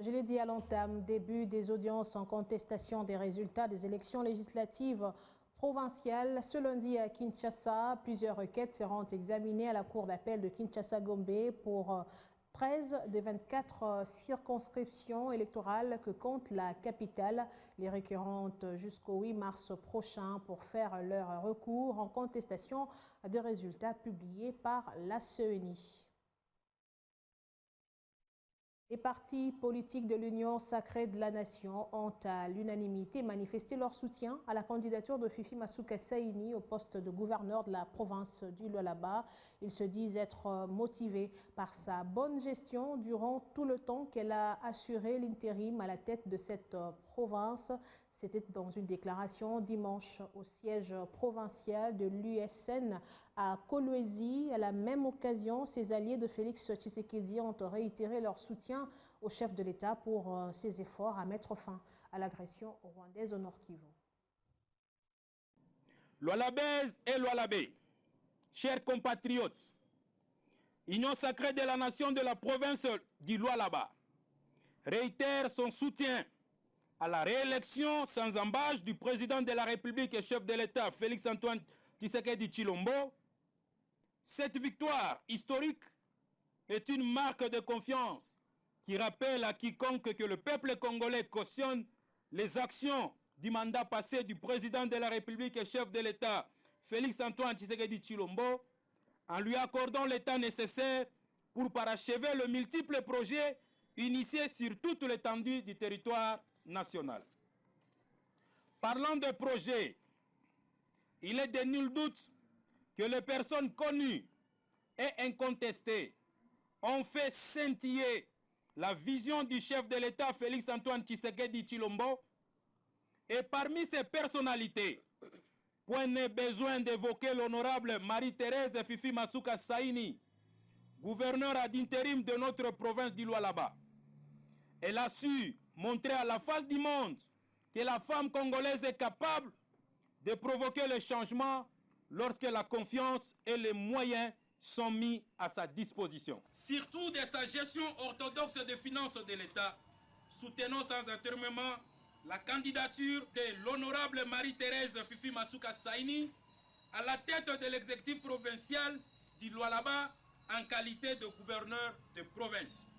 Je l'ai dit à l'entame, début des audiences en contestation des résultats des élections législatives provinciales. Ce lundi à Kinshasa, plusieurs requêtes seront examinées à la Cour d'appel de Kinshasa-Gombe pour 13 des 24 circonscriptions électorales que compte la capitale. Les requérantes jusqu'au 8 mars prochain pour faire leur recours en contestation des résultats publiés par la CENI. Les partis politiques de l'Union sacrée de la Nation ont à l'unanimité manifesté leur soutien à la candidature de Fifi Masuka Saini au poste de gouverneur de la province du Lualaba. Ils se disent être motivés par sa bonne gestion durant tout le temps qu'elle a assuré l'intérim à la tête de cette province. C'était dans une déclaration dimanche au siège provincial de l'USN à Kolwezi. À la même occasion, ses alliés de Félix Tshisekedi ont réitéré leur soutien au chef de l'État pour ses efforts à mettre fin à l'agression rwandaise au Nord Kivu. Lualabaises et Lualabais, chers compatriotes, Union sacrée de la nation de la province du Lualaba réitère son soutien à la réélection sans embâche du président de la République et chef de l'État Félix-Antoine Tshisekedi Tshilombo. Cette victoire historique est une marque de confiance qui rappelle à quiconque que le peuple congolais cautionne les actions du mandat passé du président de la République et chef de l'État Félix-Antoine Tshisekedi Tshilombo en lui accordant l'état nécessaire pour parachever le multiple projets initiés sur toute l'étendue du territoire national. Parlant de projets, il est de nul doute que les personnes connues et incontestées ont fait scintiller la vision du chef de l'État Félix-Antoine Tshisekedi Tshilombo. Et parmi ces personnalités, point n'est besoin d'évoquer l'honorable Marie-Thérèse Fifi Masuka Saini, gouverneure ad intérim de notre province du Lualaba. Elle a su montrer à la face du monde que la femme congolaise est capable de provoquer le changement lorsque la confiance et les moyens sont mis à sa disposition. Surtout de sa gestion orthodoxe des finances de l'État, soutenons sans intermément la candidature de l'honorable Marie-Thérèse Fifi Masuka Saini à la tête de l'exécutif provincial du Lualaba en qualité de gouverneur de province.